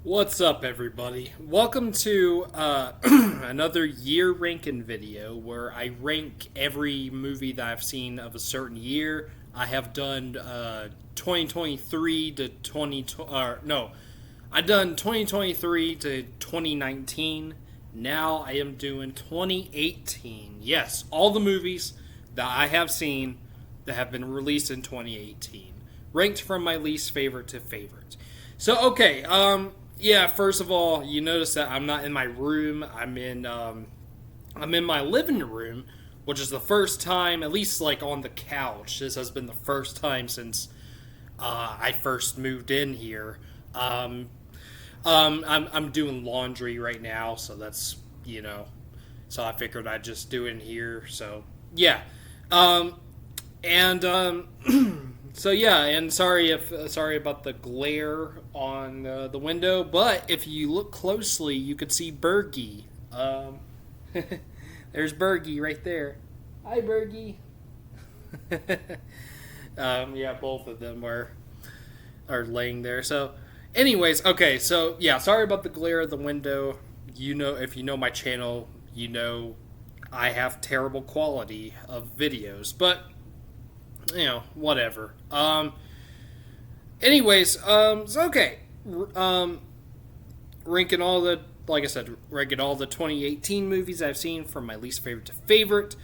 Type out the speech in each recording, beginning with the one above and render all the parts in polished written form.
What's up, everybody? Welcome to another year ranking video where I rank every movie that I've seen of a certain year. I have done 2023 to 20. No, I've done 2023 to 2019. Now I am doing 2018. Yes, all the movies that I have seen that have been released in 2018, ranked from my least favorite to favorite. So okay, yeah. First of all, you notice that I'm not in my room. I'm in my living room, which is the first time, at least like on the couch. This has been the first time since I first moved in here. I'm doing laundry right now, so that's so I figured I'd just do it in here. So yeah, um, and so yeah, and sorry about the glare on the window, but if you look closely, you could see Bergie. There's Bergie right there. Hi, Bergie. Yeah, both of them are laying there. So, anyways, okay, so yeah, sorry about the glare of the window. If you know my channel, I have terrible quality of videos, but whatever. Anyways, so okay. Um, ranking all the, like I said, ranking all the 2018 movies I've seen from my least favorite to favorite.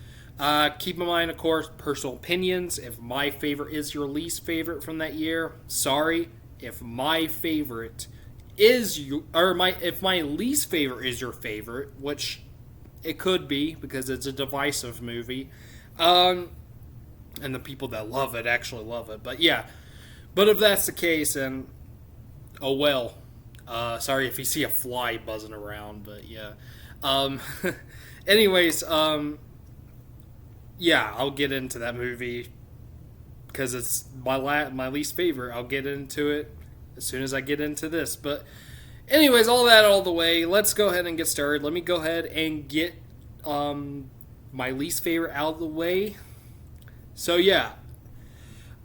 Keep in mind, of course, personal opinions. If my favorite is your least favorite from that year, sorry. If my favorite is you, or my if my least favorite is your favorite, which it could be because it's a divisive movie. And the people that love it actually love it. But yeah, but if that's the case, then oh well. Sorry if you see a fly buzzing around, but yeah. Um, anyways, yeah, I'll get into that movie because it's my least favorite. I'll get into it as soon as I get into this. But anyways, all the way. Let's go ahead and get started. Let me go ahead and get my least favorite out of the way. So yeah,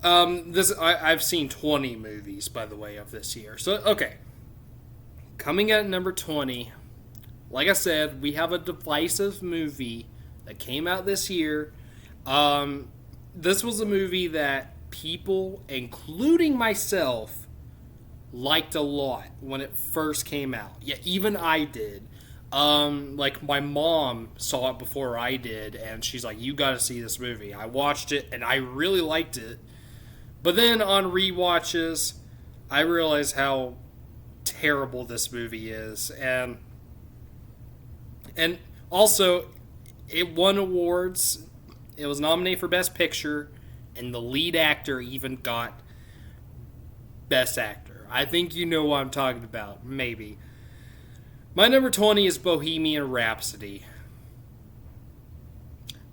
I've seen 20 movies, by the way, of this year. So okay, coming at number 20, like I said, we have a divisive movie that came out this year. This was a movie that people, including myself, liked a lot when it first came out. Yeah, even I did. Like my mom saw it before I did, and she's like, "You got to see this movie." I watched it, and I really liked it. But then on rewatches, I realized how terrible this movie is, and also it won awards. It was nominated for Best Picture, and the lead actor even got Best Actor. I think you know what I'm talking about, maybe. My number 20 is Bohemian Rhapsody.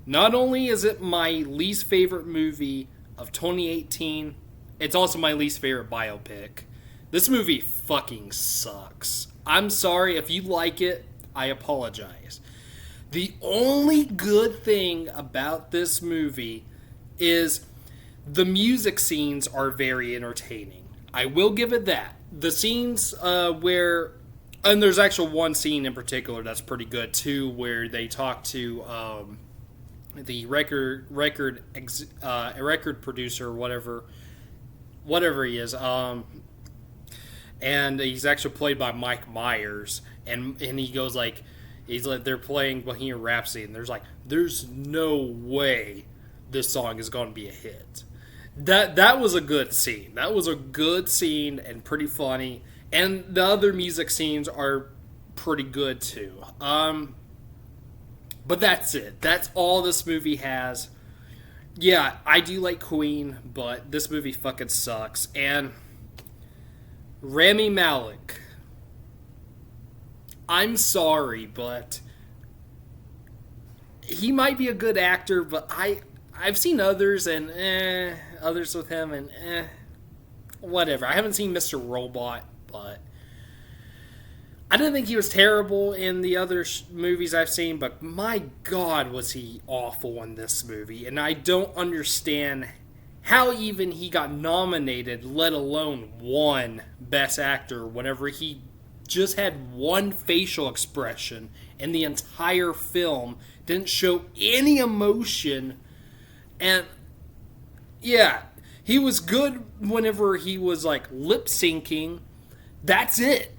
Not only is it my least favorite movie of 2018, it's also my least favorite biopic. This movie fucking sucks. I'm sorry if you like it, I apologize. The only good thing about this movie is the music scenes are very entertaining. I will give it that. The scenes where and there's actually one scene in particular that's pretty good too, where they talk to the record producer, whatever he is, and he's actually played by Mike Myers, and he goes like, he's like they're playing Bohemian Rhapsody, and there's no way this song is going to be a hit. That was a good scene. That was a good scene and pretty funny. And the other music scenes are pretty good too. But that's it. That's all this movie has. Yeah, I do like Queen, but this movie fucking sucks. And Rami Malek, I'm sorry, but he might be a good actor, but I've seen others and others with him and whatever. I haven't seen Mr. Robot, but I didn't think he was terrible in the other movies I've seen, but my God, was he awful in this movie. And I don't understand how even he got nominated, let alone won Best Actor, whenever he just had one facial expression in the entire film, didn't show any emotion, and yeah, he was good whenever he was like lip syncing. That's it.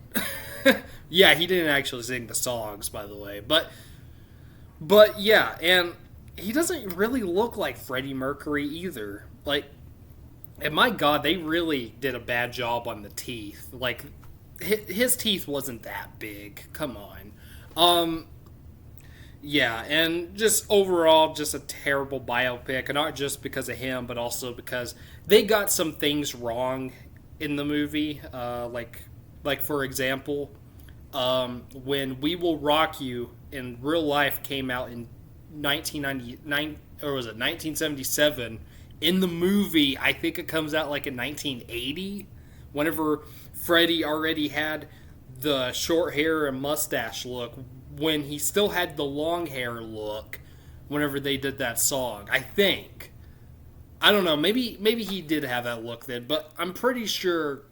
Yeah, he didn't actually sing the songs, by the way, but yeah, and he doesn't really look like Freddie Mercury either. Like, and my God, they really did a bad job on the teeth. Like, his teeth wasn't that big. Come on. Yeah, and just overall, just a terrible biopic, and not just because of him, but also because they got some things wrong in the movie. Like for example, when "We Will Rock You" in real life came out in 1999, or was it 1977? In the movie, I think it comes out like in 1980, whenever Freddie already had the short hair and mustache look, when he still had the long hair look whenever they did that song. I think. I don't know, maybe he did have that look then, but I'm pretty sure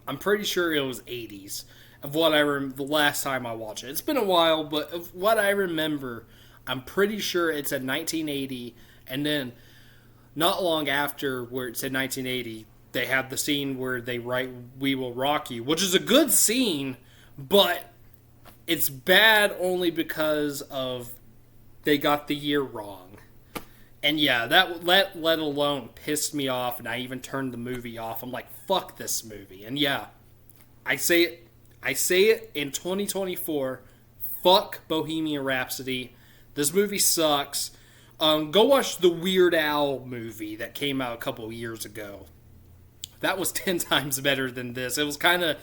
it was 80s of what the last time I watched it. It's been a while, but of what I remember, I'm pretty sure it's at 1980, and then not long after where it said 1980, they have the scene where they write "We Will Rock You," which is a good scene, but it's bad only because of they got the year wrong. And yeah, that let alone pissed me off, and I even turned the movie off. I'm like, fuck this movie. And yeah, I say it in 2024, fuck Bohemian Rhapsody. This movie sucks. Go watch the Weird Al movie that came out a couple years ago. That was 10 times better than this. It was kind of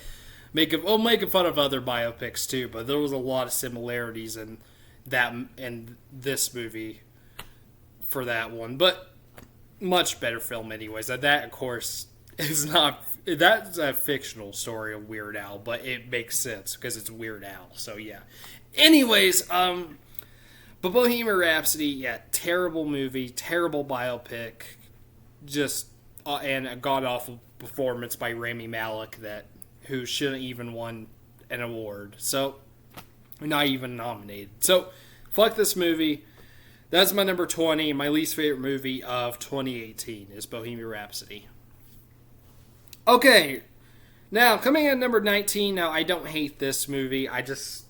making fun of other biopics too, but there was a lot of similarities in that and this movie for that one. But much better film anyways. That of course is not, that's a fictional story of Weird Al, but it makes sense because it's Weird Al. So yeah. Anyways, but Bohemian Rhapsody, yeah, terrible movie, terrible biopic, just and a god awful performance by Rami Malek who shouldn't even won an award. So not even nominated. So fuck this movie. That's my number 20. My least favorite movie of 2018 is Bohemian Rhapsody. Okay, now coming in at number 19. Now I don't hate this movie. I just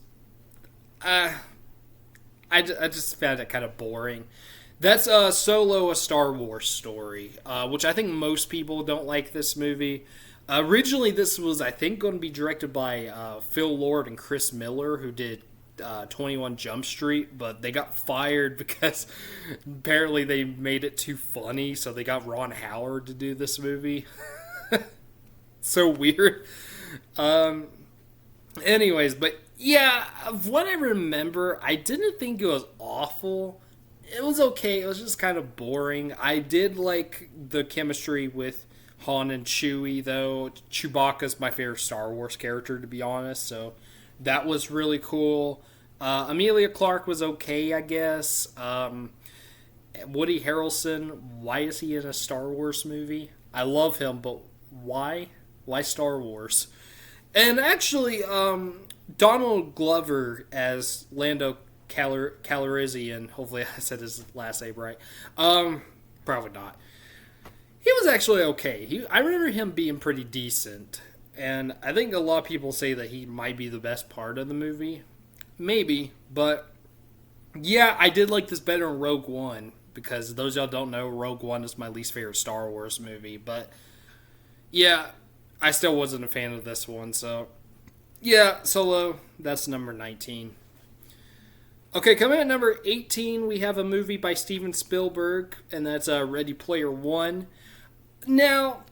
found it kind of boring. That's Solo, a Star Wars story, which I think most people don't like this movie. Originally, this was, I think, going to be directed by Phil Lord and Chris Miller, who did 21 Jump Street, but they got fired because apparently they made it too funny, so they got Ron Howard to do this movie. So weird. Anyways, but yeah, of what I remember, I didn't think it was awful. It was okay. It was just kind of boring. I did like the chemistry with Han and Chewie, though. Chewbacca's my favorite Star Wars character, to be honest, so that was really cool. Emilia Clarke was okay, I guess. Woody Harrelson, why is he in a Star Wars movie? I love him, but why? Why Star Wars? And actually, Donald Glover as Lando Calrissian, hopefully I said his last name right. Probably not. He was actually okay. I remember him being pretty decent. And I think a lot of people say that he might be the best part of the movie. Maybe, but yeah, I did like this better than Rogue One. Because those y'all don't know, Rogue One is my least favorite Star Wars movie. But yeah, I still wasn't a fan of this one. So yeah, Solo, that's number 19. Okay, coming at number 18, we have a movie by Steven Spielberg, and that's Ready Player One. Now,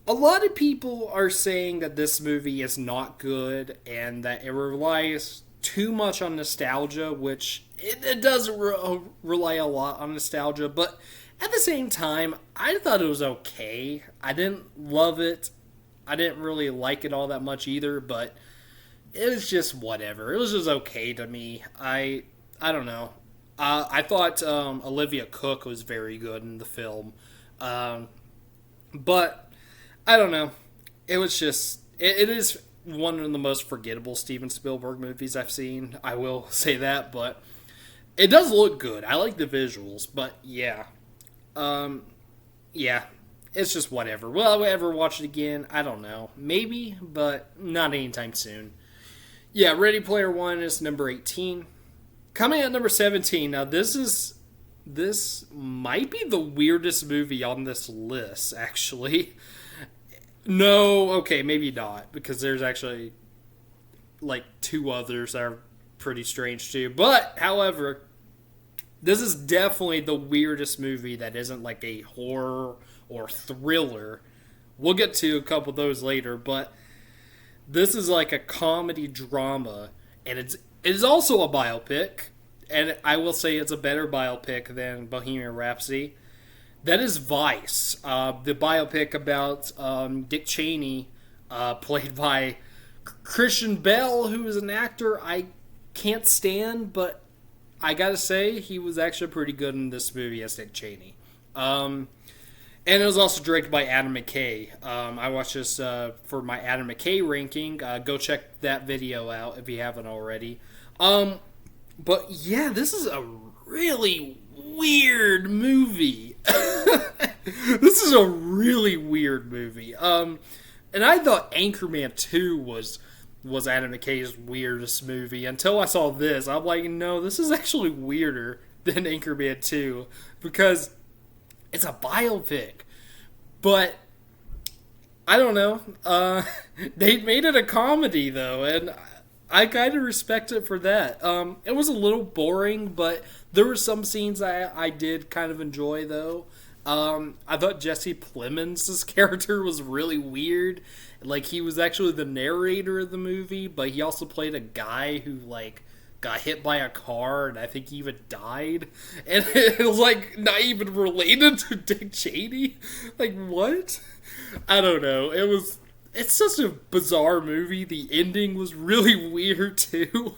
a lot of people are saying that this movie is not good and that it relies too much on nostalgia, which it does rely a lot on nostalgia, but at the same time, I thought it was okay. I didn't love it. I didn't really like it all that much either, but it was just whatever. It was just okay to me. I don't know. I thought Olivia Cooke was very good in the film. But I don't know. It was just... It is one of the most forgettable Steven Spielberg movies I've seen. I will say that, but it does look good. I like the visuals, but yeah. Yeah, it's just whatever. Will I ever watch it again? I don't know. Maybe, but not anytime soon. Yeah, Ready Player One is number 18. Coming at number 17. Now, this might be the weirdest movie on this list, actually. No, okay, maybe not, because there's actually, like, two others that are pretty strange, too. But, however, this is definitely the weirdest movie that isn't, like, a horror or thriller. We'll get to a couple of those later, but this is like a comedy drama, and it is also a biopic, and I will say it's a better biopic than Bohemian Rhapsody. That is Vice, the biopic about Dick Cheney, played by Christian Bale, who is an actor I can't stand, but I gotta say, he was actually pretty good in this movie as Dick Cheney. And it was also directed by Adam McKay. I watched this for my Adam McKay ranking. Go check that video out if you haven't already. But yeah, this is a really weird movie. This is a really weird movie. And I thought Anchorman 2 was Adam McKay's weirdest movie until I saw this. I'm like, no, this is actually weirder than Anchorman 2 because it's a biopic, but I don't know. They made it a comedy, though, and I kind of respect it for that. It was a little boring, but there were some scenes I did kind of enjoy, though. I thought Jesse Plemons' character was really weird. Like, he was actually the narrator of the movie, but he also played a guy who, like, got hit by a car, and I think he even died. And it was, like, not even related to Dick Cheney. Like, what? I don't know. It's such a bizarre movie. The ending was really weird, too.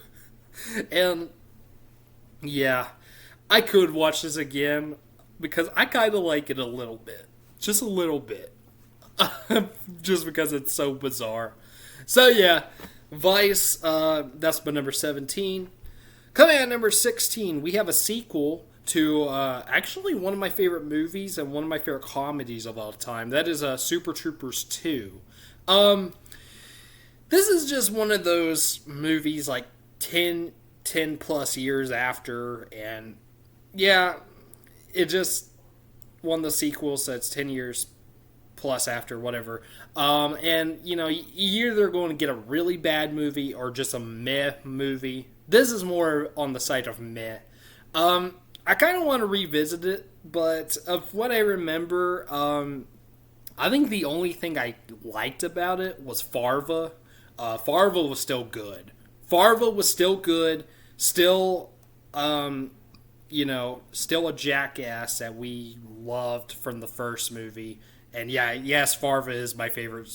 And, yeah. I could watch this again, because I kind of like it a little bit. Just a little bit. Just because it's so bizarre. So, yeah. Vice, that's my number 17. Coming at number 16, we have a sequel to actually one of my favorite movies and one of my favorite comedies of all time. That is Super Troopers 2. This is just one of those movies like 10 plus years after, and yeah, it just one of the sequels that's 10 years plus after, whatever. And, you know, you're either going to get a really bad movie or just a meh movie. This is more on the side of meh. I kind of want to revisit it, but of what I remember, I think the only thing I liked about it was Farva. Farva was still good. Farva was still good. Still, you know, still a jackass that we loved from the first movie. And yeah, yes, Farva is my favorite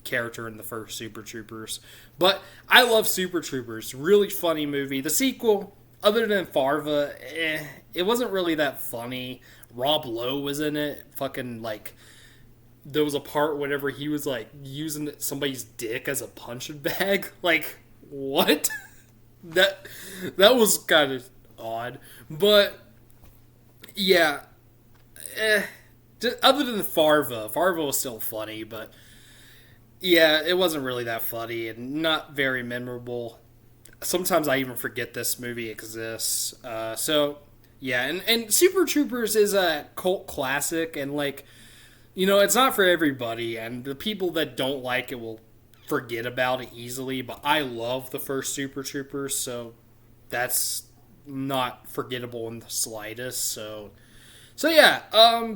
character in the first Super Troopers. But I love Super Troopers. Really funny movie. The sequel, other than Farva, it wasn't really that funny. Rob Lowe was in it. Fucking, like, there was a part whenever he was, like, using somebody's dick as a punching bag. Like, what? That was kind of odd. But, yeah. Other than Farva was still funny, but yeah, it wasn't really that funny and not very memorable. Sometimes I even forget this movie exists. So, yeah, and Super Troopers is a cult classic, and, like, you know, it's not for everybody, and the people that don't like it will forget about it easily, but I love the first Super Troopers, so that's not forgettable in the slightest, so yeah,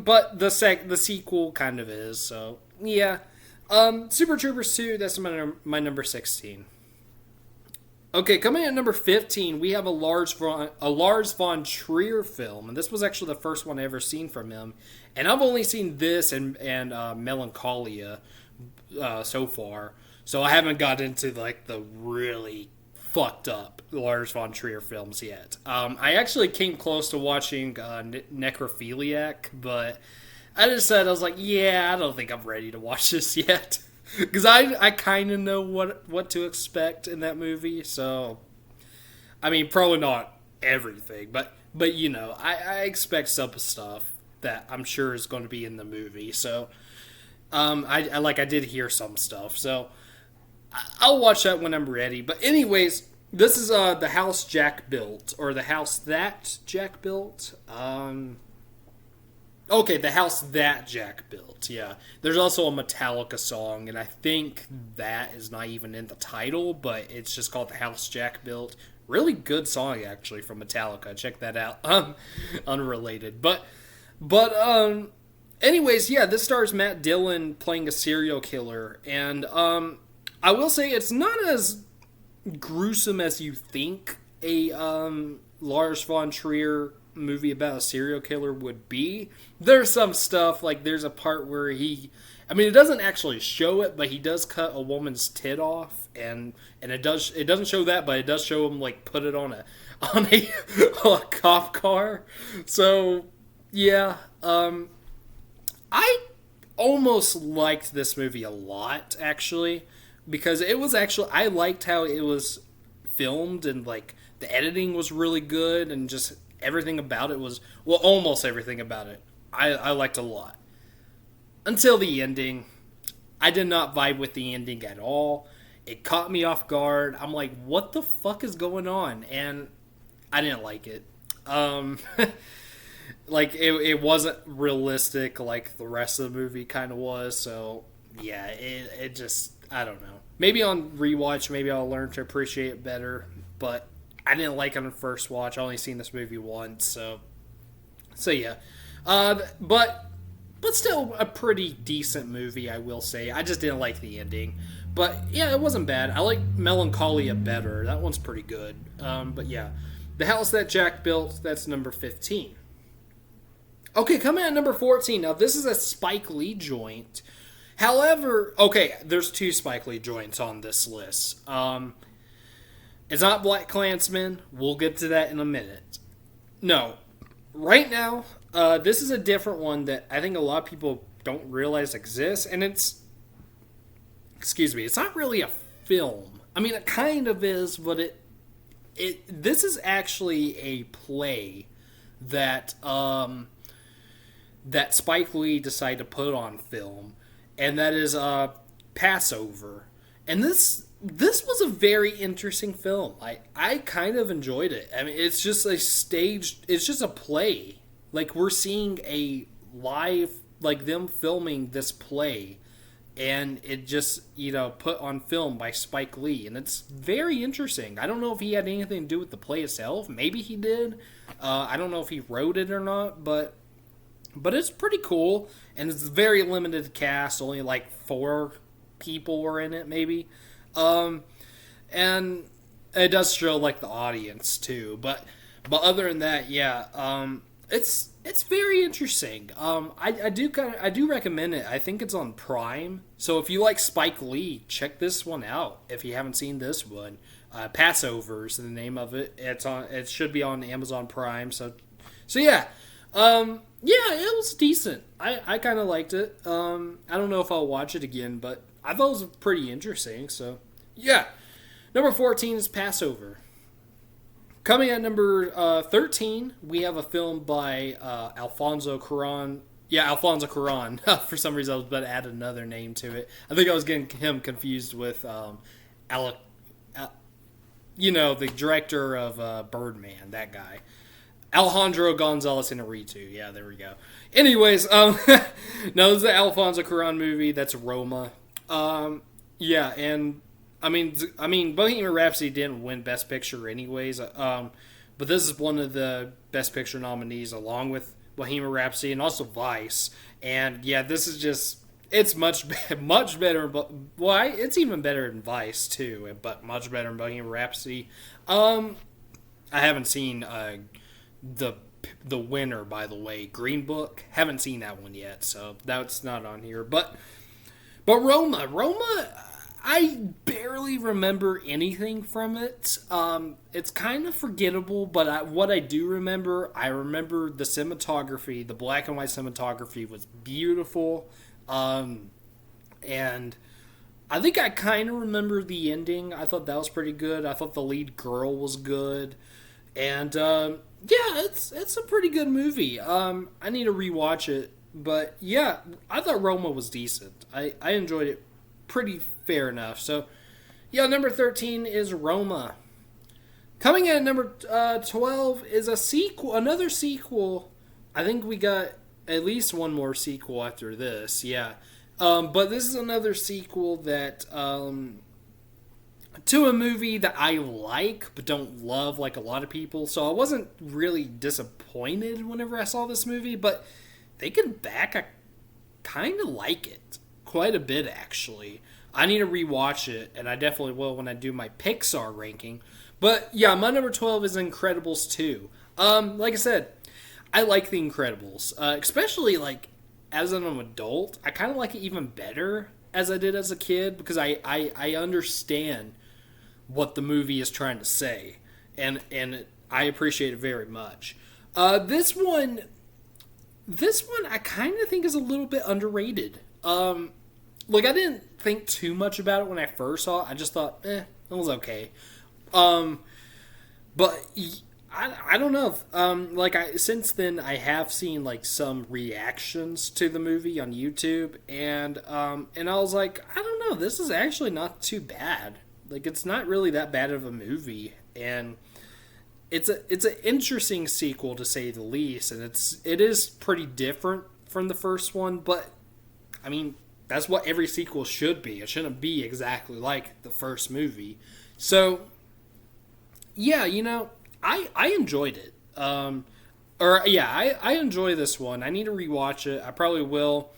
but the sequel kind of is, so yeah. Super Troopers 2, that's my number 16. Okay, coming in at number 15, we have a Lars von Trier film, and this was actually the first one I ever seen from him, and I've only seen this and Melancholia so far, so I haven't got into, like, the really fucked up Lars von Trier films yet. I actually came close to watching Necrophiliac, but I just said, I was like, yeah, I don't think I'm ready to watch this yet. Because I kind of know what to expect in that movie. So, I mean, probably not everything, but you know, I expect some stuff that I'm sure is going to be in the movie. So, I did hear some stuff. So, I'll watch that when I'm ready. But anyways, this is the house Jack built, or the house that Jack built. Okay, the house that Jack built. Yeah, there's also a Metallica song, and I think that is not even in the title, but it's just called the house Jack built. Really good song actually from Metallica. Check that out. Unrelated, but anyways, yeah, this stars Matt Dillon playing a serial killer, and I will say it's not as gruesome as you think a Lars von Trier movie about a serial killer would be. There's some stuff, like there's a part where I mean, it doesn't actually show it, but he does cut a woman's tit off, and it doesn't show that, but it does show him like put it on a cop car. So yeah, I almost liked this movie a lot actually, because it was actually, I liked how it was filmed, and like the editing was really good, and just everything about it was, well, almost everything about it I liked a lot. Until the ending. I did not vibe with the ending at all. It caught me off guard. I'm like, what the fuck is going on? And I didn't like it. Like, it wasn't realistic like the rest of the movie kind of was. So, yeah, it just, I don't know. Maybe on rewatch, maybe I'll learn to appreciate it better. But I didn't like it on first watch. I only seen this movie once. So yeah. But still a pretty decent movie, I will say. I just didn't like the ending. But yeah, it wasn't bad. I like Melancholia better. That one's pretty good. But yeah. The House That Jack Built, that's number 15. Okay, coming at number 14. Now, this is a Spike Lee joint. However, okay, there's two Spike Lee joints on this list. It's not Black Klansman. We'll get to that in a minute. No. Right now, this is a different one that I think a lot of people don't realize exists, and it's not really a film. I mean, it kind of is, but this is actually a play that that Spike Lee decided to put on film, and that is Passover. And this was a very interesting film. I kind of enjoyed it. I mean, it's just it's just a play. Like, we're seeing a live, like, them filming this play, and it just, put on film by Spike Lee, and it's very interesting. I don't know if he had anything to do with the play itself. Maybe he did. I don't know if he wrote it or not, but it's pretty cool, and it's a very limited cast. Only, like, 4 people were in it, maybe. And it does show, like, the audience, too. But other than that, yeah, it's very interesting. I do recommend it. I think it's on Prime. So if you like Spike Lee, check this one out. If you haven't seen this one, Passover is the name of it. It should be on Amazon Prime. So yeah, yeah, it was decent. I kind of liked it. I don't know if I'll watch it again, but I thought it was pretty interesting. So yeah, number 14 is Passover. Coming at number 13, we have a film by Alfonso Cuarón. Yeah, Alfonso Cuarón. For some reason, I was about to add another name to it. I think I was getting him confused with the director of Birdman, that guy. Alejandro Gonzalez Iñárritu. Yeah, there we go. Anyways, no, this is the Alfonso Cuarón movie. That's Roma. Yeah, and I mean, Bohemian Rhapsody didn't win Best Picture anyways, but this is one of the Best Picture nominees along with Bohemian Rhapsody and also Vice. And yeah, this is just, it's much better, but it's even better than Vice too, but much better than Bohemian Rhapsody. I haven't seen the winner, by the way, Green Book. Haven't seen that one yet, so that's not on here. But Roma. I barely remember anything from it. It's kind of forgettable, but what I do remember, I remember the cinematography. The black and white cinematography was beautiful. And I think I kind of remember the ending. I thought that was pretty good. I thought the lead girl was good, and yeah, it's a pretty good movie. I need to rewatch it, but yeah, I thought Roma was decent. I enjoyed it pretty fair enough. So yeah, number 13 is Roma. Coming in at number 12 is a sequel, another sequel. I think we got at least one more sequel after this. Yeah. But this is another sequel that to a movie that I like but don't love like a lot of people. So I wasn't really disappointed whenever I saw this movie, but thinking back, I kind of like it quite a bit actually. I need to rewatch it, and I definitely will when I do my Pixar ranking. But yeah, my number 12 is Incredibles 2. Like I said, I like The Incredibles, especially like as an adult. I kind of like it even better as I did as a kid because I understand what the movie is trying to say, and I appreciate it very much. This one I kind of think is a little bit underrated. Like I didn't think too much about it when I first saw it. I just thought, it was okay. But I don't know. Since then I have seen like some reactions to the movie on YouTube, and I was like, I don't know. This is actually not too bad. Like it's not really that bad of a movie, and it's an interesting sequel to say the least, and it is pretty different from the first one. But I mean, that's what every sequel should be. It shouldn't be exactly like the first movie. So yeah, I enjoyed it. I enjoy this one. I need to rewatch it. I probably will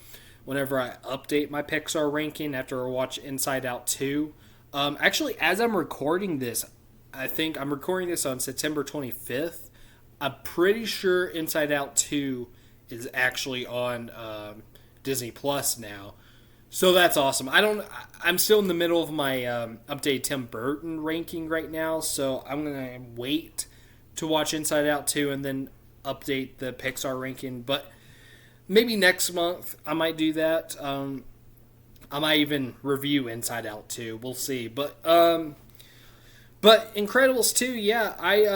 whenever I update my Pixar ranking after I watch Inside Out 2. Actually, as I'm recording this, I think I'm recording this on September 25th. I'm pretty sure Inside Out 2 is actually on Disney Plus now. So that's awesome. I'm still in the middle of my updated Tim Burton ranking right now, so I'm going to wait to watch Inside Out 2 and then update the Pixar ranking. But maybe next month I might do that. I might even review Inside Out 2. We'll see. But Incredibles 2, yeah, I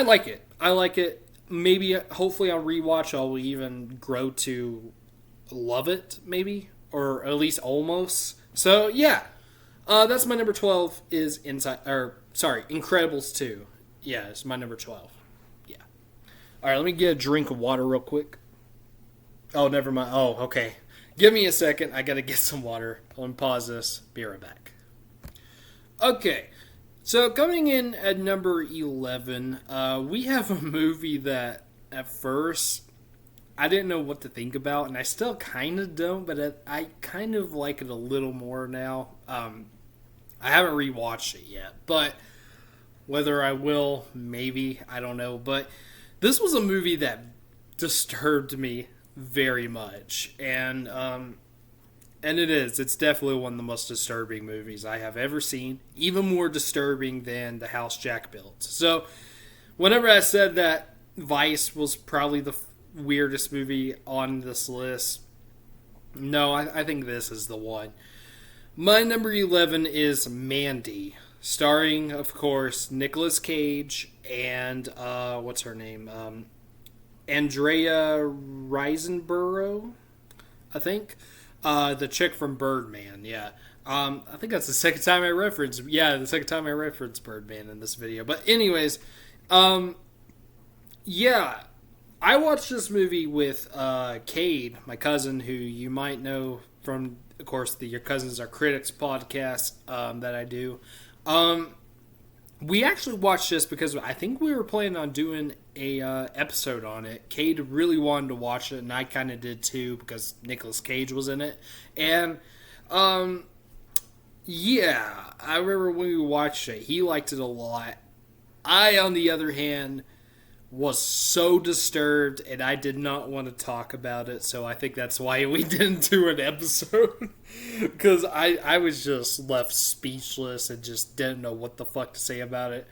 like it. I like it. Maybe, hopefully on rewatch I'll even grow to love it, maybe, or at least almost. So yeah, that's my number 12 is Incredibles 2. Yeah, it's my number 12. Yeah. All right, let me get a drink of water real quick. Oh, never mind. Oh, okay. Give me a second. I gotta get some water. I'll pause this. Be right back. Okay, so coming in at number 11, we have a movie that at first I didn't know what to think about, and I still kind of don't, but I kind of like it a little more now. I haven't rewatched it yet, but whether I will, maybe, I don't know. But this was a movie that disturbed me very much, and it's definitely one of the most disturbing movies I have ever seen, even more disturbing than The House Jack Built. So, whenever I said that Vice was probably the weirdest movie on this list, no, I think this is the one. My number 11 is Mandy, starring, of course, Nicolas Cage and what's her name, Andrea Riseborough, I think, the chick from Birdman. Yeah, I think that's the second time I referenced. Yeah, the second time I referenced Birdman in this video. But anyways, yeah. I watched this movie with Cade, my cousin, who you might know from, of course, the Your Cousins Are Critics podcast that I do. We actually watched this because I think we were planning on doing a episode on it. Cade really wanted to watch it, and I kind of did too because Nicolas Cage was in it. And, yeah, I remember when we watched it, he liked it a lot. I, on the other hand, was so disturbed, and I did not want to talk about it, so I think that's why we didn't do an episode, because I was just left speechless and just didn't know what the fuck to say about it.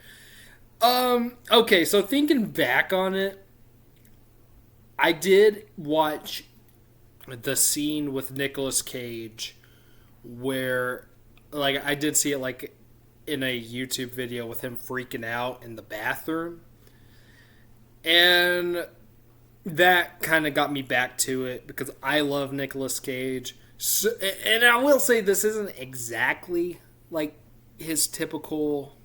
Okay, so thinking back on it, I did watch the scene with Nicolas Cage where like I did see it like in a YouTube video with him freaking out in the bathroom. And that kind of got me back to it because I love Nicolas Cage. So, and I will say this isn't exactly like his typical.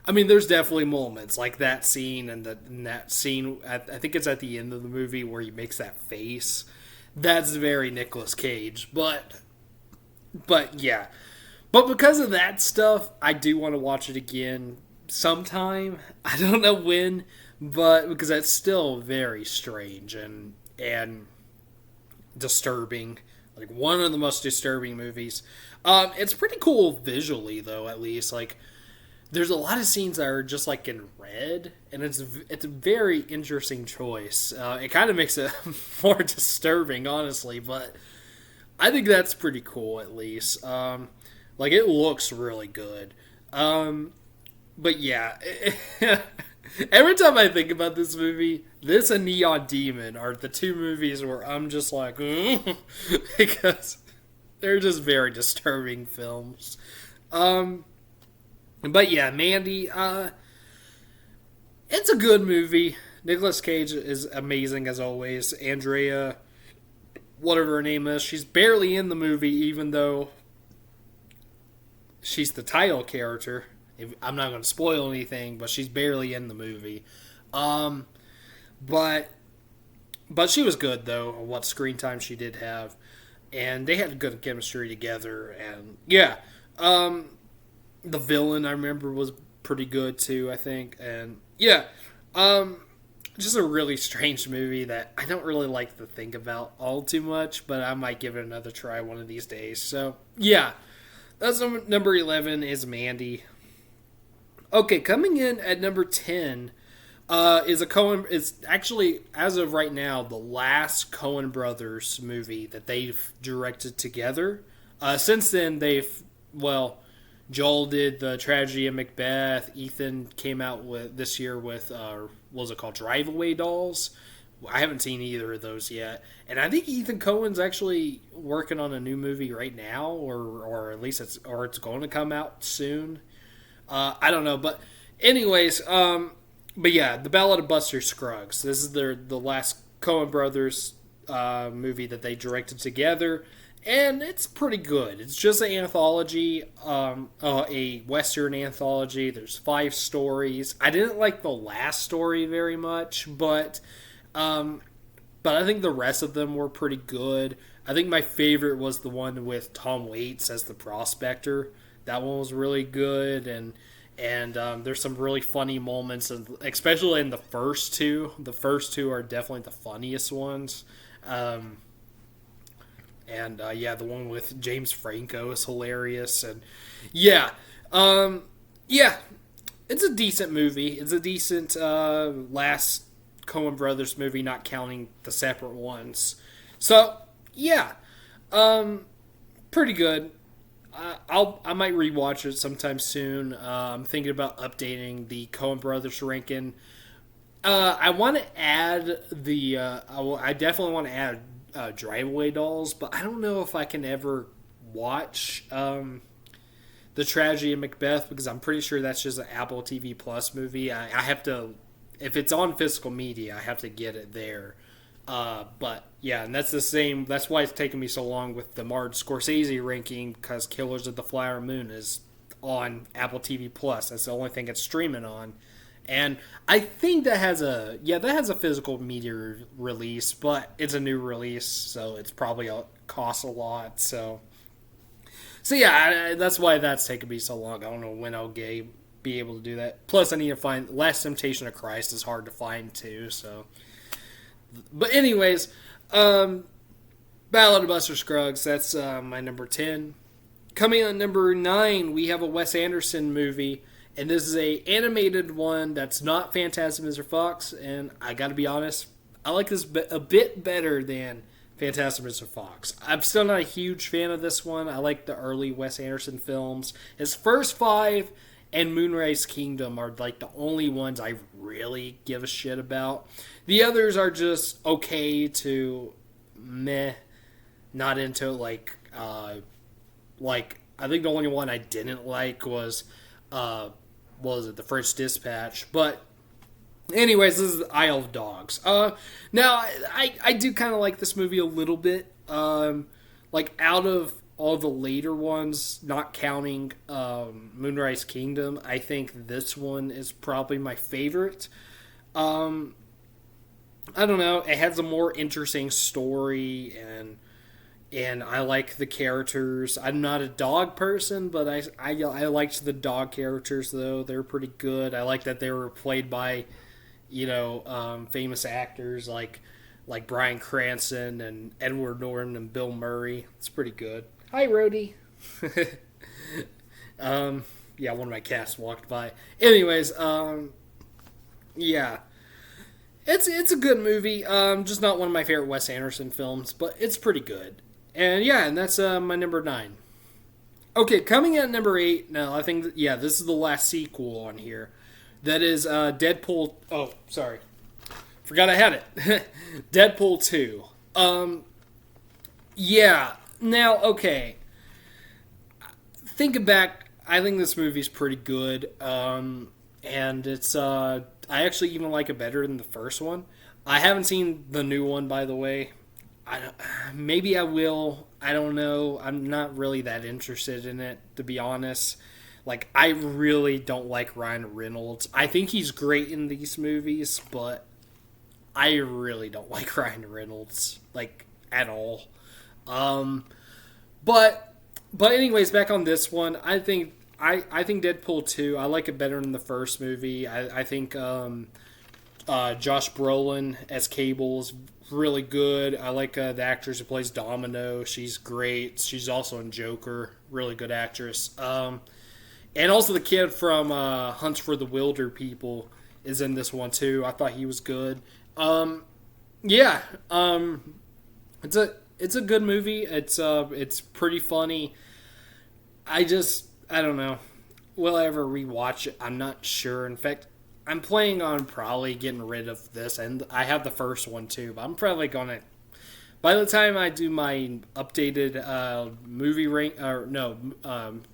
I mean, there's definitely moments like that scene and that scene. I think it's at the end of the movie where he makes that face. That's very Nicolas Cage, but yeah. But because of that stuff, I do want to watch it again sometime. I don't know when, but because that's still very strange and disturbing. Like one of the most disturbing movies. It's pretty cool visually though, at least. Like there's a lot of scenes that are just like in red, and it's a very interesting choice. It kind of makes it more disturbing, honestly, but I think that's pretty cool at least. Like it looks really good. But yeah, every time I think about this movie, this and Neon Demon are the two movies where I'm just like, because they're just very disturbing films. But yeah, Mandy, it's a good movie. Nicolas Cage is amazing as always. Andrea, whatever her name is, she's barely in the movie, even though she's the title character. I'm not going to spoil anything, but she's barely in the movie. But she was good though. What screen time she did have, and they had good chemistry together. And yeah, the villain I remember was pretty good too. I think, and yeah, just a really strange movie that I don't really like to think about all too much, but I might give it another try one of these days. So yeah, that's number 11 is Mandy. Okay, coming in at number 10 is a Coen. It's actually, as of right now, the last Coen Brothers movie that they've directed together. Since then, Joel did the Tragedy of Macbeth. Ethan came out with this year with what was it called, Drive Away Dolls. I haven't seen either of those yet, and I think Ethan Coen's actually working on a new movie right now, or at least it's going to come out soon. I don't know, but anyways, but yeah, The Ballad of Buster Scruggs. This is the last Coen Brothers movie that they directed together, and it's pretty good. It's just an anthology, a Western anthology. There's 5 stories. I didn't like the last story very much, but I think the rest of them were pretty good. I think my favorite was the one with Tom Waits as the prospector. That one was really good, and there's some really funny moments, especially in the first two. The first two are definitely the funniest ones. Yeah, the one with James Franco is hilarious, and yeah, yeah, it's a decent movie. It's a decent last Coen Brothers movie, not counting the separate ones. So yeah, pretty good. I might rewatch it sometime soon. I'm thinking about updating the Coen Brothers ranking. I want to add the. I definitely want to add Drive Away Dolls, but I don't know if I can ever watch the Tragedy of Macbeth because I'm pretty sure that's just an Apple TV Plus movie. I have to, if it's on physical media, I have to get it there. But yeah, and that's the same. That's why it's taken me so long with the Martin Scorsese ranking, because Killers of the Flower Moon is on Apple TV Plus. That's the only thing it's streaming on, and I think that has a physical media release, but it's a new release, so it's probably costs a lot. So yeah, that's why that's taken me so long. I don't know when I'll be able to do that. Plus, I need to find Last Temptation of Christ is hard to find too. So. But anyways, Ballad of Buster Scruggs, that's my number 10. Coming on number 9, we have a Wes Anderson movie, and this is a animated one that's not Fantastic Mr. Fox, and I gotta be honest, I like this a bit better than Fantastic Mr. Fox. I'm still not a huge fan of this one. I like the early Wes Anderson films. His first 5 and Moonrise Kingdom are like the only ones I really give a shit about. The others are just okay to meh, not into like Like, I think the only one I didn't like was, what was it, The French Dispatch. But anyways, this is Isle of Dogs. Now I do kind of like this movie a little bit. Like out of all the later ones, not counting Moonrise Kingdom, I think this one is probably my favorite. Um, I don't know. It has a more interesting story, and I like the characters. I'm not a dog person, but I liked the dog characters though. They're pretty good. I like that they were played by famous actors like Bryan Cranston and Edward Norton and Bill Murray. It's pretty good. Hi, Rhodey. Yeah, one of my cats walked by. Anyways, yeah, it's a good movie. Just not one of my favorite Wes Anderson films, but it's pretty good. And yeah, and that's my number 9. Okay, coming in at number 8. Now I think this is the last sequel on here. That is Deadpool. Oh, sorry, forgot I had it. Deadpool 2. Yeah. Now, okay. Thinking back, I think this movie's pretty good. And it's I actually even like it better than the first one. I haven't seen the new one, by the way. Maybe I will. I don't know. I'm not really that interested in it, to be honest. Like, I really don't like Ryan Reynolds. I think he's great in these movies, but I really don't like Ryan Reynolds, like, at all. Um, but anyways, back on this one, I think Deadpool 2, I like it better than the first movie. I think Josh Brolin as Cable is really good. I like the actress who plays Domino. She's great. She's also in Joker. Really good actress. And also the kid from Hunts for the Wilder People is in this one too. I thought he was good. Yeah, it's a good movie. It's pretty funny. I don't know. Will I ever rewatch it? I'm not sure. In fact, I'm planning on probably getting rid of this, and I have the first one too. But I'm probably gonna. By the time I do my updated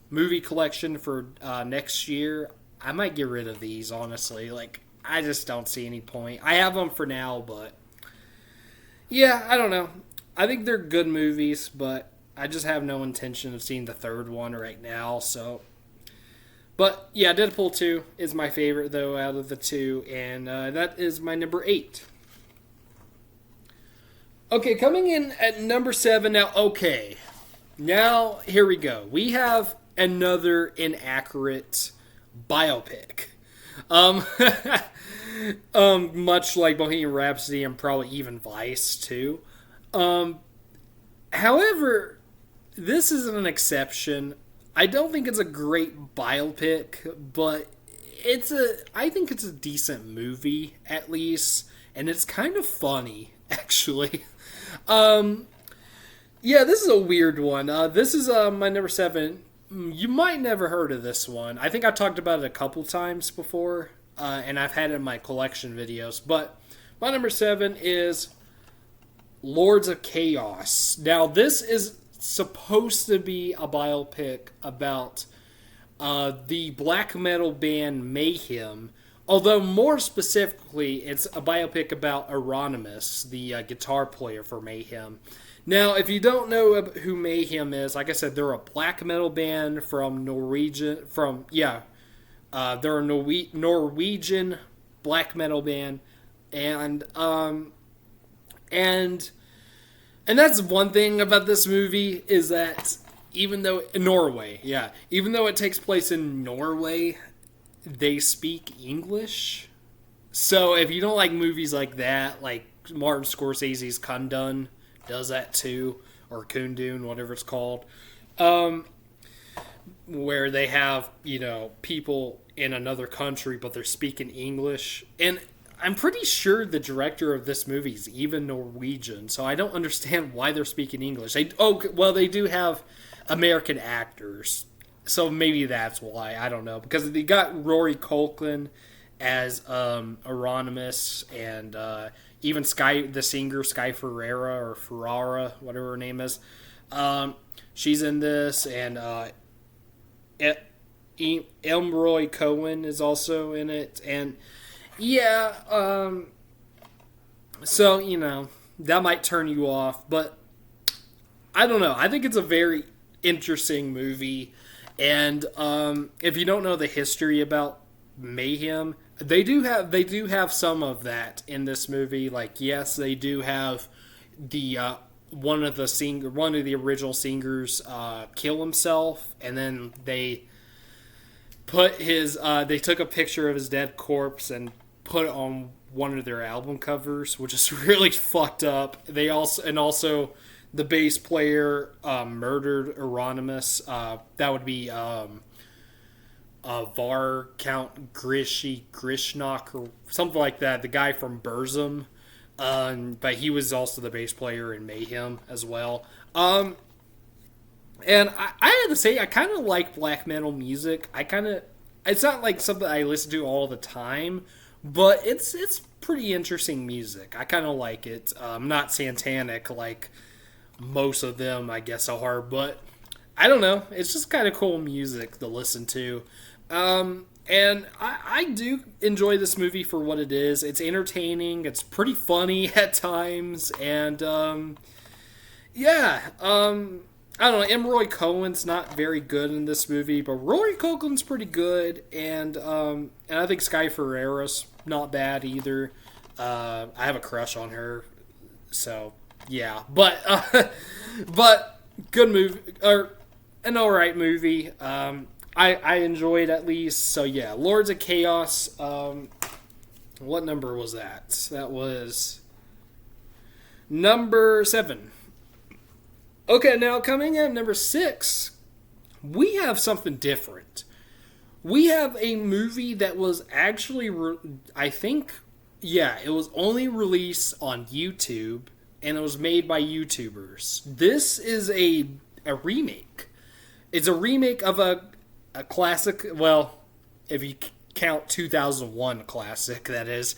movie collection for next year, I might get rid of these. Honestly, like I just don't see any point. I have them for now, but yeah, I don't know. I think they're good movies, but I just have no intention of seeing the third one right now. So, but yeah, Deadpool 2 is my favorite though out of the two, and that is my number 8. Okay, coming in at number 7 now. Okay, now here we go. We have another inaccurate biopic. Um, much like Bohemian Rhapsody and probably even Vice too. However, this is an exception. I don't think it's a great biopic, but I think it's a decent movie at least, and it's kind of funny actually. Yeah, this is a weird one. This is my number 7. You might never heard of this one. I think I talked about it a couple times before, and I've had it in my collection videos. But my number 7 is Lords of Chaos. Now, this is supposed to be a biopic about the black metal band Mayhem. Although more specifically, it's a biopic about Euronymous, the guitar player for Mayhem. Now, if you don't know who Mayhem is, like I said, they're a black metal band from Norwegian. They're a Norwegian black metal band, and that's one thing about this movie is that even though it takes place in Norway, they speak English. So if you don't like movies like that, like Martin Scorsese's Kundun does that too, or Kundun, whatever it's called, where they have, people in another country, but they're speaking English. And I'm pretty sure the director of this movie is even Norwegian, so I don't understand why they're speaking English. They do have American actors, so maybe that's why. I don't know, because they got Rory Culkin as Euronymous, and even the singer Sky Ferreira, or Ferrara, whatever her name is. She's in this, and Elmroy Cohen is also in it, and yeah, so that might turn you off, but I don't know. I think it's a very interesting movie, and if you don't know the history about Mayhem, they do have some of that in this movie. Like, yes, they do have the one of the original singers kill himself, and then they took a picture of his dead corpse and put it on one of their album covers, which is really fucked up. Also the bass player murdered Euronymous. That would be Var Count Grishnok or something like that. The guy from Burzum, but he was also the bass player in Mayhem as well. And I had to say, I kind of like black metal music. It's not like something I listen to all the time, but it's pretty interesting music. I kind of like it. Not satanic like most of them, I guess, are, but I don't know. It's just kind of cool music to listen to. And I do enjoy this movie for what it is. It's entertaining. It's pretty funny at times, and yeah. I don't know. Roy Cohen's not very good in this movie, but Rory Culkin's pretty good, and I think Sky Ferreira's not bad either. I have a crush on her, so yeah. But good movie, or an alright movie. I enjoyed at least. So yeah, Lords of Chaos. What number was that? That was number 7. Okay, now coming in number 6, we have something different. We have a movie that was actually, I think, yeah, it was only released on YouTube, and it was made by YouTubers. This is a remake. It's a remake of a classic, well, if you count 2001 classic, that is.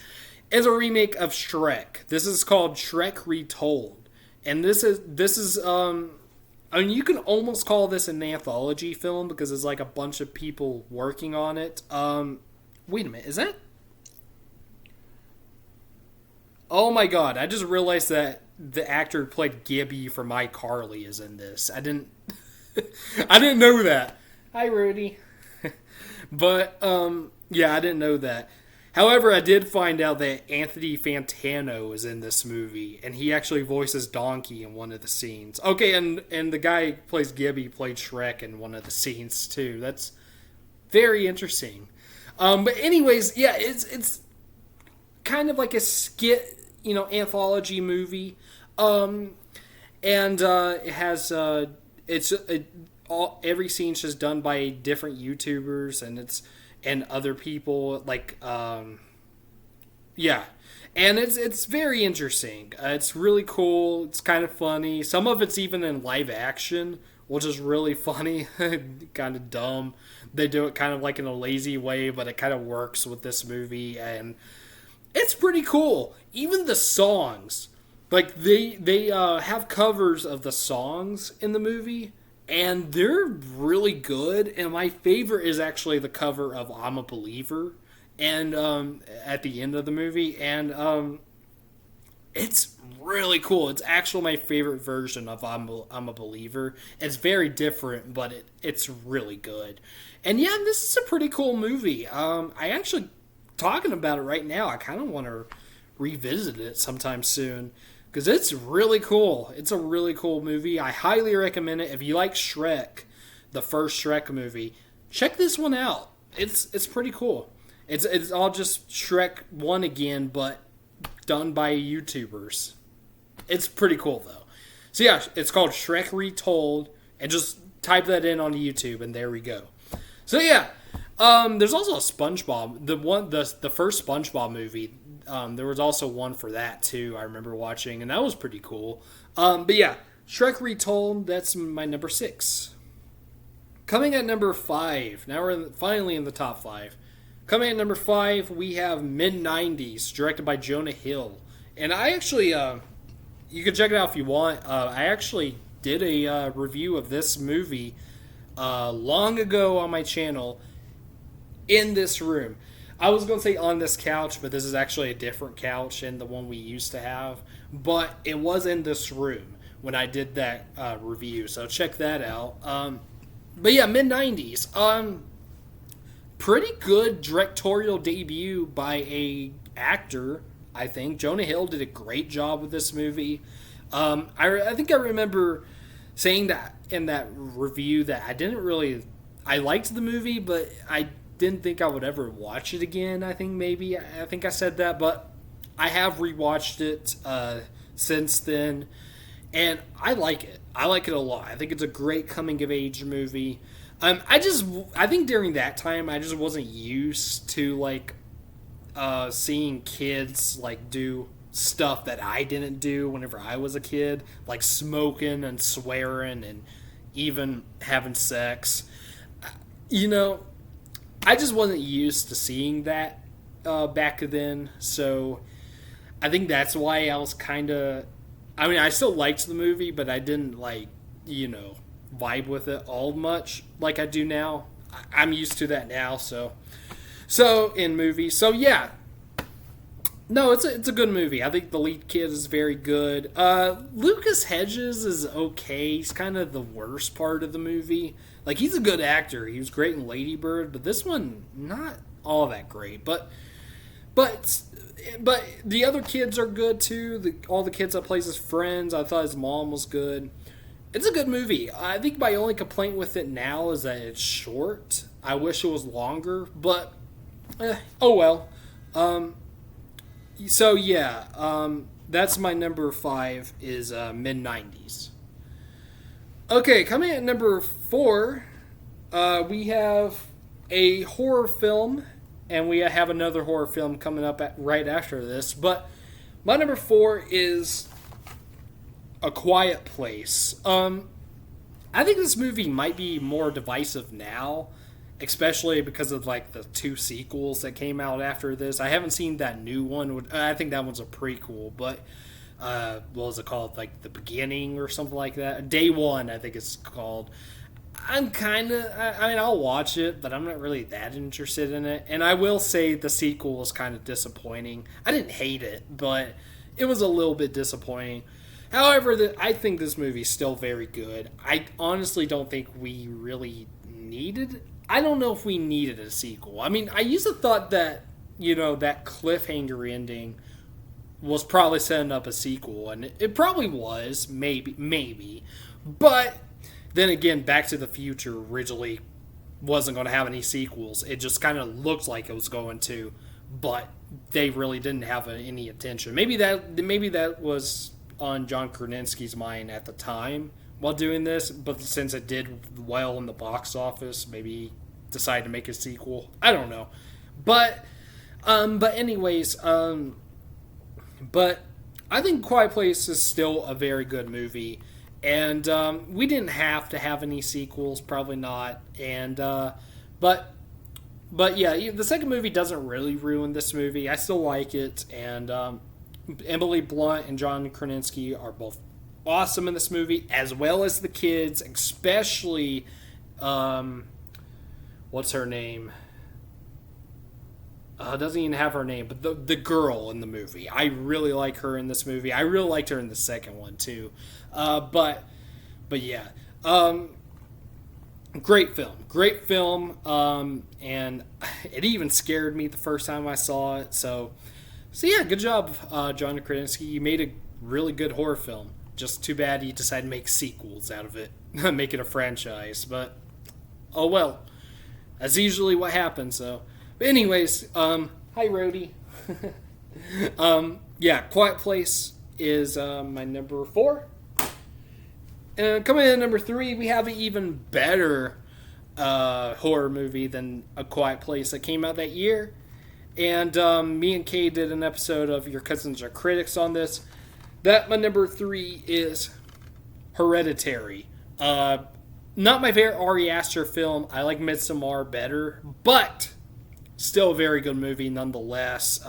It's a remake of Shrek. This is called Shrek Retold. And this is I mean, you can almost call this an anthology film because it's like a bunch of people working on it. Wait a minute, is that? Oh my god, I just realized that the actor who played Gibby from iCarly is in this. I didn't I didn't know that. Hi, Rudy. But yeah, I didn't know that. However, I did find out that Anthony Fantano is in this movie, and he actually voices Donkey in one of the scenes. Okay, and the guy who plays Gibby played Shrek in one of the scenes too. That's very interesting. But anyways, yeah, it's kind of like a skit, anthology movie, and it has every scene's just done by different YouTubers, and other people, like, yeah. And it's very interesting. It's really cool. It's kind of funny. Some of it's even in live action, which is really funny. Kind of dumb. They do it kind of like in a lazy way, but it kind of works with this movie, and it's pretty cool. Even the songs, like, they have covers of the songs in the movie, and they're really good. And my favorite is actually the cover of I'm a Believer, and at the end of the movie. And it's really cool. It's actually my favorite version of I'm a Believer. It's very different, but it's really good. And yeah, this is a pretty cool movie. I actually, talking about it right now, I kind of want to revisit it sometime soon, because it's really cool. It's a really cool movie. I highly recommend it. If you like Shrek, the first Shrek movie, check this one out. It's pretty cool. It's all just Shrek 1 again, but done by YouTubers. It's pretty cool, though. So yeah, it's called Shrek Retold, and just type that in on YouTube, and there we go. So yeah, there's also a SpongeBob. The first SpongeBob movie. There was also one for that too. I remember watching, and that was pretty cool. But yeah, Shrek Retold. That's my number 6. Coming at number 5. Now we're finally in the top 5. Coming at number 5, we have Mid-90s, directed by Jonah Hill. And I actually, you can check it out if you want. I actually did a review of this movie long ago on my channel in this room. I was going to say on this couch, but this is actually a different couch than the one we used to have. But it was in this room when I did that review, so check that out. But yeah, mid-90s. Pretty good directorial debut by a actor, I think. Jonah Hill did a great job with this movie. I think I remember saying that in that review that I liked the movie, but I didn't think I would ever watch it again. I think I said that, but I have rewatched it since then, and I like it. I like it a lot. I think it's a great coming of age movie. I think during that time I just wasn't used to seeing kids do stuff that I didn't do whenever I was a kid, like smoking and swearing and even having sex. I just wasn't used to seeing that back then, so I think that's why I was kind of... I still liked the movie, but I didn't, vibe with it all much like I do now. I'm used to that now, so in movies. So, yeah. No, it's a good movie. I think the lead kid is very good. Lucas Hedges is okay. He's kind of the worst part of the movie. He's a good actor. He was great in Lady Bird, but this one, not all that great. But the other kids are good, too. All the kids that plays his friends. I thought his mom was good. It's a good movie. I think my only complaint with it now is that it's short. I wish it was longer, but oh well. So yeah, that's my number 5 is mid-90s. Okay, coming at number 4, we have a horror film, and we have another horror film coming up right after this. But my number 4 is A Quiet Place. I think this movie might be more divisive now, especially because of the 2 sequels that came out after this. I haven't seen that new one. I think that one's a prequel, but what was it called? The Beginning or something like that. Day One, I think it's called. I'll watch it, but I'm not really that interested in it. And I will say the sequel was kind of disappointing. I didn't hate it, but it was a little bit disappointing. However, I think this movie is still very good. I honestly don't think we really needed... I don't know if we needed a sequel. I used to thought that, that cliffhanger ending was probably setting up a sequel, and it probably was, maybe. But then again, Back to the Future originally wasn't going to have any sequels. It just kind of looked like it was going to, but they really didn't have any intention. Maybe that was on John Krasinski's mind at the time while doing this, but since it did well in the box office, maybe decide to make a sequel. I don't know, but anyways, but I think Quiet Place is still a very good movie, and we didn't have to have any sequels, probably not, and but yeah, the second movie doesn't really ruin this movie. I still like it, and Emily Blunt and John Krasinski are both awesome in this movie, as well as the kids, especially what's her name? Doesn't even have her name, but the girl in the movie. I really like her in this movie. I really liked her in the second one too. But yeah, great film. And it even scared me the first time I saw it. So yeah, good job, John Krasinski. You made a really good horror film. Just too bad you decided to make sequels out of it, make it a franchise. But oh well, that's usually what happens. So, but anyways, hi Rhodey. Yeah, Quiet Place is my number 4. And coming in at number 3, we have an even better horror movie than A Quiet Place that came out that year. And me and Kay did an episode of Your Cousins Are Critics on this. That my number 3 is Hereditary. Not my favorite Ari Aster film. I like Midsommar better, but still a very good movie nonetheless.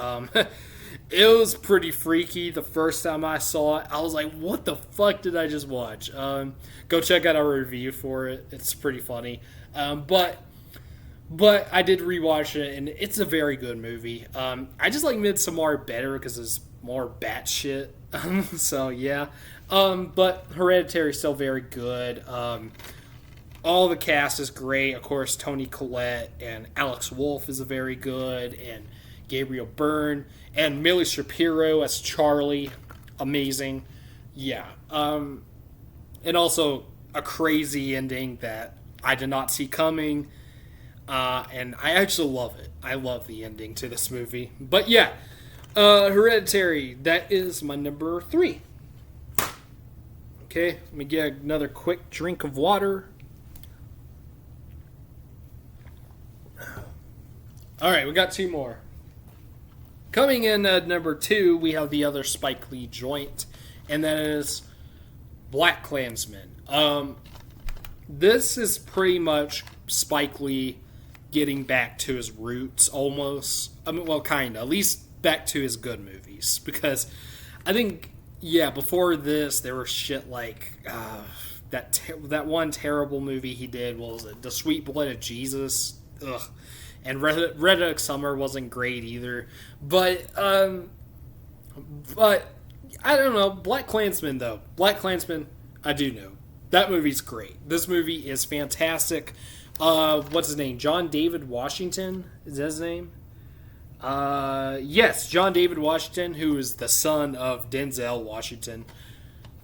It was pretty freaky the first time I saw it. I was like, what the fuck did I just watch? Go check out our review for it. It's pretty funny. But I did rewatch it, and it's a very good movie. I just like Midsommar better because it's more batshit. So, yeah. But Hereditary is still very good. All the cast is great. Of course, Toni Collette and Alex Wolff is very good, and Gabriel Byrne, and Millie Shapiro as Charlie, amazing. Yeah. And also a crazy ending that I did not see coming, and I actually love it. I love the ending to this movie. But yeah, Hereditary, that is my number 3. Okay, let me get another quick drink of water. Alright, we got 2 more. Coming in at number 2, we have the other Spike Lee joint, and that is BlacKkKlansman. This is pretty much Spike Lee getting back to his roots, almost. I mean, well, kind of. At least back to his good movies. Because I think, yeah, before this, there was shit like that one terrible movie he did. What was it? The Sweet Blood of Jesus. Ugh. And Red Duck Summer wasn't great either. But I don't know. BlacKkKlansman, though. BlacKkKlansman, I do know. That movie's great. This movie is fantastic. What's his name? John David Washington? Is that his name? Yes, John David Washington, who is the son of Denzel Washington.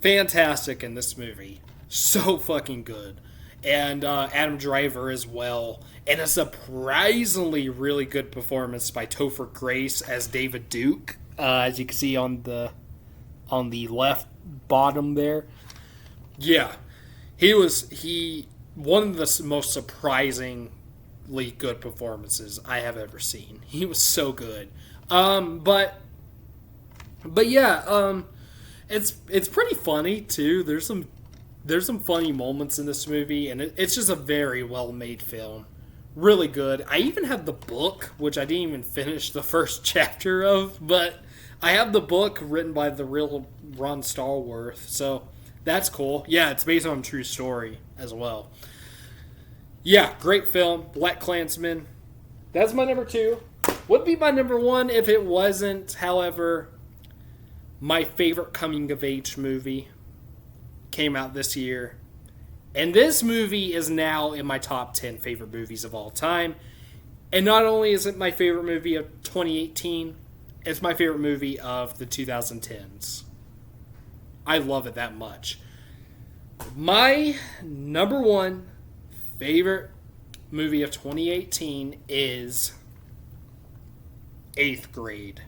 Fantastic in this movie. So fucking good. And Adam Driver as well. And a surprisingly really good performance by Topher Grace as David Duke, as you can see on the left bottom there. Yeah, he one of the most surprisingly good performances I have ever seen. He was so good. But yeah, it's pretty funny too. There's some funny moments in this movie, and it's just a very well made film. Really good. I even have the book, which I didn't even finish the first chapter of, but I have the book written by the real Ron Stallworth, so that's cool. Yeah, it's based on a true story as well. Yeah, great film. BlacKkKlansman. That's my number 2. Would be my number 1 if it wasn't, however, my favorite coming-of-age movie. Came out this year. And this movie is now in my top 10 favorite movies of all time. And not only is it my favorite movie of 2018, it's my favorite movie of the 2010s. I love it that much. My number 1 favorite movie of 2018 is 8th Grade.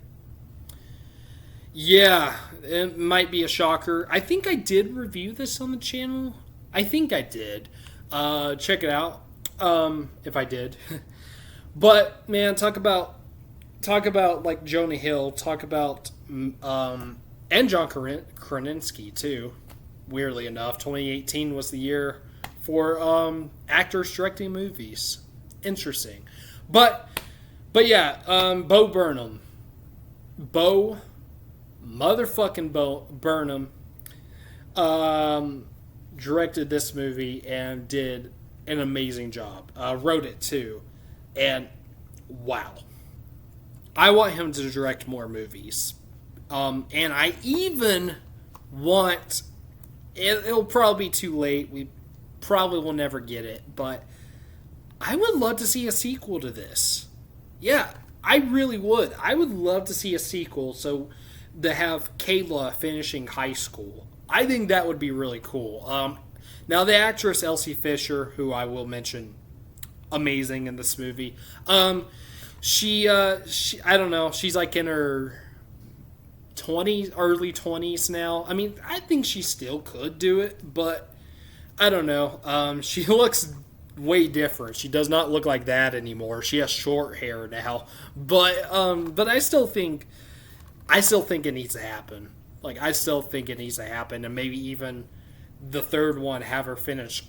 Yeah, it might be a shocker. I think I did review this on the channel. I think I did. Check it out if I did. But man, talk about like Jonah Hill. Talk about and John Krasinski too. Weirdly enough, 2018 was the year for actors directing movies. Interesting, but yeah, Bo Burnham, motherfucking Burnham, directed this movie and did an amazing job. Wrote it too, and wow, I want him to direct more movies. And I even want, it'll probably be too late. We probably will never get it, but I would love to see a sequel to this. Yeah, I really would. I would love to see a sequel. So to have Kayla finishing high school, I think that would be really cool. Now the actress Elsie Fisher, who I will mention, amazing in this movie. She I don't know, she's like in her early 20s now. I mean, I think she still could do it, but I don't know. She looks way different. She does not look like that anymore. She has short hair now, but I still think it needs to happen. Like, I still think it needs to happen, and maybe even the third one, have her finish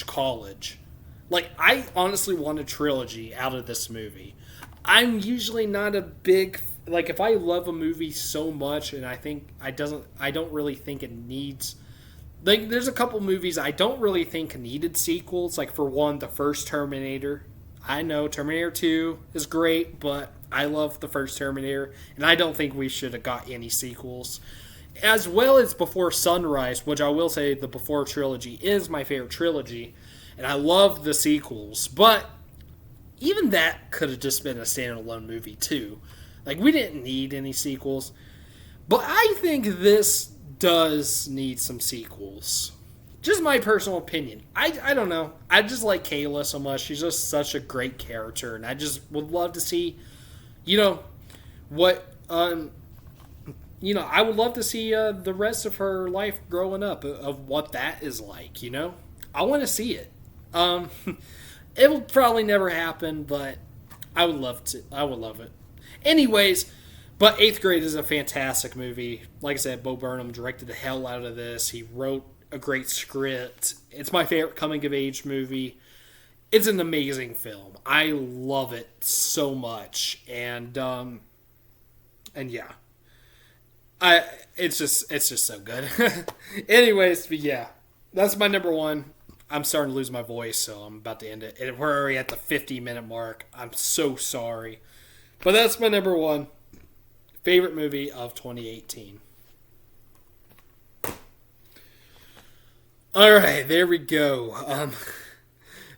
college. Like, I honestly want a trilogy out of this movie. I'm usually not a big like if I love a movie so much and I don't really think it needs, like there's a couple movies I don't really think needed sequels. Like for one, the first Terminator. I know Terminator 2 is great, but I love the first Terminator, and I don't think we should have got any sequels. As well as Before Sunrise, which I will say the Before trilogy is my favorite trilogy, and I love the sequels, but even that could have just been a standalone movie too. Like we didn't need any sequels. But I think this does need some sequels. Just my personal opinion. I don't know. I just like Kayla so much. She's just such a great character, and I just would love to see, you know, what I would love to see the rest of her life growing up of what that is like. I want to see it. It will probably never happen, but I would love to. I would love it. Anyways, but Eighth Grade is a fantastic movie. Like I said, Bo Burnham directed the hell out of this. He wrote a great script. It's my favorite coming of age movie. It's an amazing film. I love it so much, and yeah, it's just so good. Anyways, but yeah, that's my number one. I'm starting to lose my voice, so I'm about to end it. And we're already at the 50-minute mark. I'm so sorry, but that's my number one favorite movie of 2018. All right, there we go.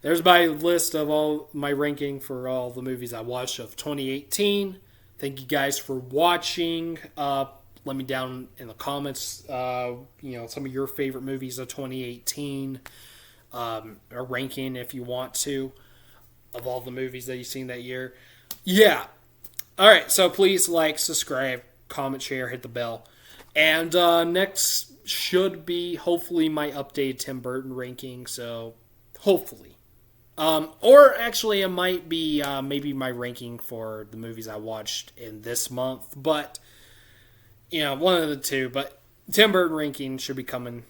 There's my list of all my ranking for all the movies I watched of 2018. Thank you guys for watching. Let me down in the comments, some of your favorite movies of 2018. A ranking if you want to of all the movies that you've seen that year. Yeah. All right, so please like, subscribe, comment, share, hit the bell. And next should be hopefully my updated Tim Burton ranking, so hopefully. Or actually it might be maybe my ranking for the movies I watched in this month, but one of the two, but Tim Burton ranking should be coming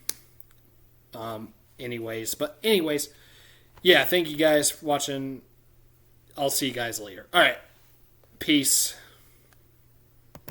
anyways, yeah, thank you guys for watching. I'll see you guys later. All right. Peace.